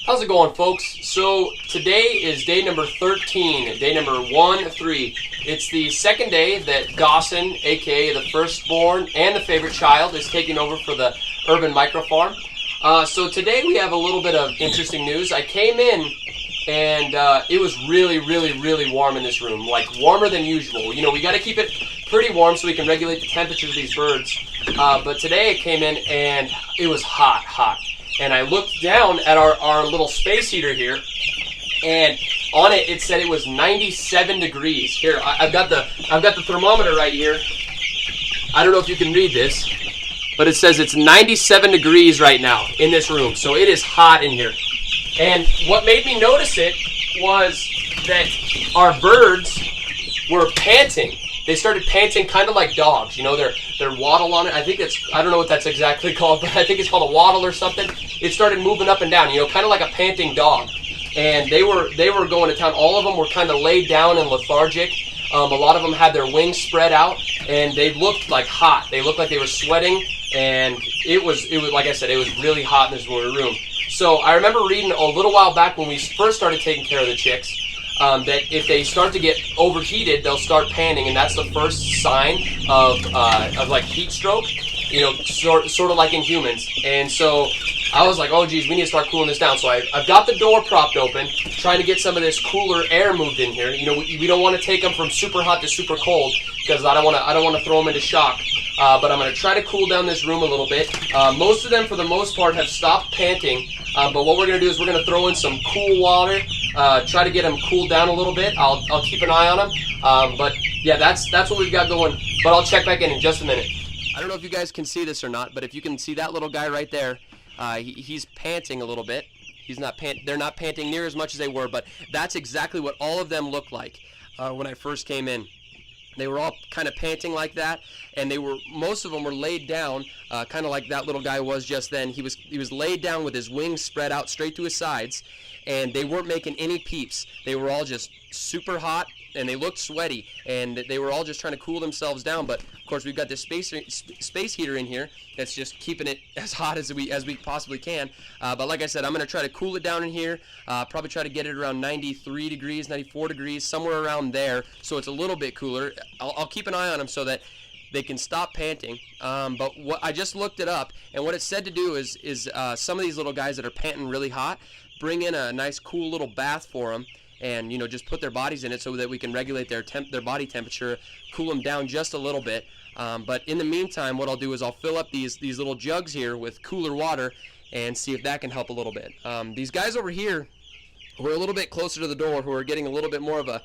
How's it going, folks? So today is day number 13, day number 1-3. It's the second day that Dawson, aka the firstborn and the favorite child, is taking over for the Urban Micro Farm. So today we have a little bit of interesting news. I came in and it was really warm in this room, like warmer than usual. You know, we got to keep it pretty warm so we can regulate the temperature of these birds. But today I came in and it was hot. And I looked down at our little space heater here, and on it it said it was 97 degrees. Here, I've got the thermometer right here. I don't know if you can read this, but it says it's 97 degrees right now in this room. So it is hot in here. And what made me notice it was that our birds were panting. They started panting kind of like dogs, you know, their waddle on it. I don't know what that's exactly called, but I think it's called a waddle or something. It started moving up and down, you know, kind of like a panting dog. And they were going to town. All of them were kind of laid down and lethargic. A lot of them had their wings spread out, and they looked like hot. They looked like they were sweating, and it was like I said, it was really hot in this room. So I remember reading a little while back when we first started taking care of the chicks, that if they start to get overheated, they'll start panting, and that's the first sign of like heat stroke, you know, sort of like in humans. And so I was like, oh geez, we need to start cooling this down. So I've got the door propped open, trying to get some of this cooler air moved in here. You know, we don't want to take them from super hot to super cold because I don't want to throw them into shock. But I'm going to try to cool down this room a little bit. Most of them, for the most part, have stopped panting. But what we're going to do is we're going to throw in some cool water, try to get them cooled down a little bit. I'll keep an eye on them. But yeah, that's what we've got going. But I'll check back in just a minute. I don't know if you guys can see this or not, but if you can see that little guy right there, he's panting a little bit. They're not panting near as much as they were, but that's exactly what all of them looked like when I first came in. They were all kind of panting like that, and most of them were laid down, kind of like that little guy was just then. He was laid down with his wings spread out straight to his sides, and they weren't making any peeps. They were all just super hot, and they looked sweaty, and they were all just trying to cool themselves down. But of course, we've got this space heater in here that's just keeping it as hot as we possibly can. But like I said, I'm going to try to cool it down in here. Probably try to get it around 93 degrees, 94 degrees, somewhere around there, so it's a little bit cooler. I'll keep an eye on them so that they can stop panting. But I just looked it up, and what it said to do is some of these little guys that are panting really hot, bring in a nice cool little bath for them, and you know, just put their bodies in it so that we can regulate their body temperature, cool them down just a little bit. But in the meantime, what I'll do is I'll fill up these little jugs here with cooler water and see if that can help a little bit. These guys over here who are a little bit closer to the door, who are getting a little bit more of a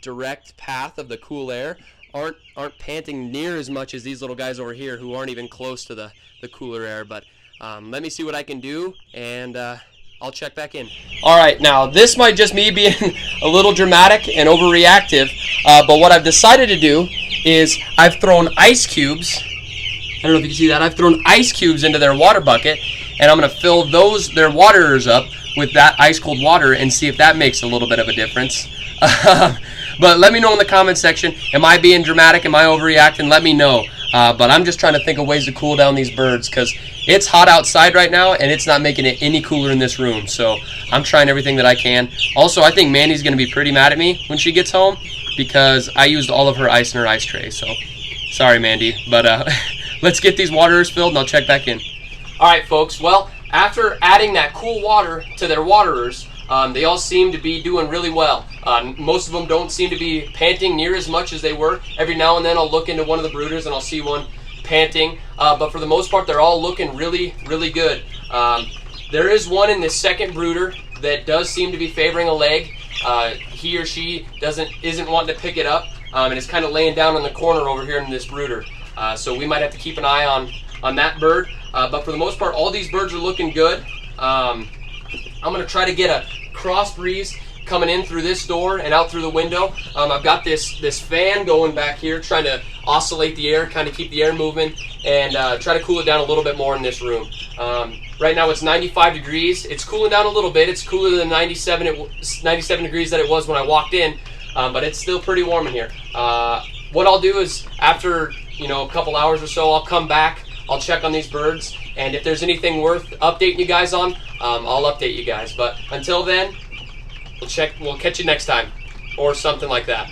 direct path of the cool air, aren't panting near as much as these little guys over here who aren't even close to the cooler air. But let me see what I can do, and I'll check back in. All right, now this might just me being a little dramatic and overreactive, but what I've decided to do is I've thrown ice cubes. I don't know if you can see that. I've thrown ice cubes into their water bucket, and I'm going to fill their waterers up with that ice cold water and see if that makes a little bit of a difference. But let me know in the comment section. Am I being dramatic? Am I overreacting? Let me know. But I'm just trying to think of ways to cool down these birds because it's hot outside right now and it's not making it any cooler in this room. So I'm trying everything that I can. Also, I think Mandy's going to be pretty mad at me when she gets home because I used all of her ice in her ice tray. So sorry, Mandy. But let's get these waterers filled and I'll check back in. All right, folks. Well, after adding that cool water to their waterers, they all seem to be doing really well. Most of them don't seem to be panting near as much as they were. Every now and then I'll look into one of the brooders and I'll see one panting. But for the most part, they're all looking really good. There is one in this second brooder that does seem to be favoring a leg. He or she isn't wanting to pick it up, and is kind of laying down in the corner over here in this brooder. So we might have to keep an eye on that bird. But for the most part, all these birds are looking good. I'm going to try to get a cross breeze coming in through this door and out through the window. I've got this fan going back here, trying to oscillate the air, kind of keep the air moving, and try to cool it down a little bit more in this room. Right now it's 95 degrees. It's cooling down a little bit. It's cooler than 97 degrees that it was when I walked in, but it's still pretty warm in here. What I'll do is after a couple hours or so, I'll come back. I'll check on these birds, and if there's anything worth updating you guys on, I'll update you guys. But until then, we'll catch you next time, or something like that.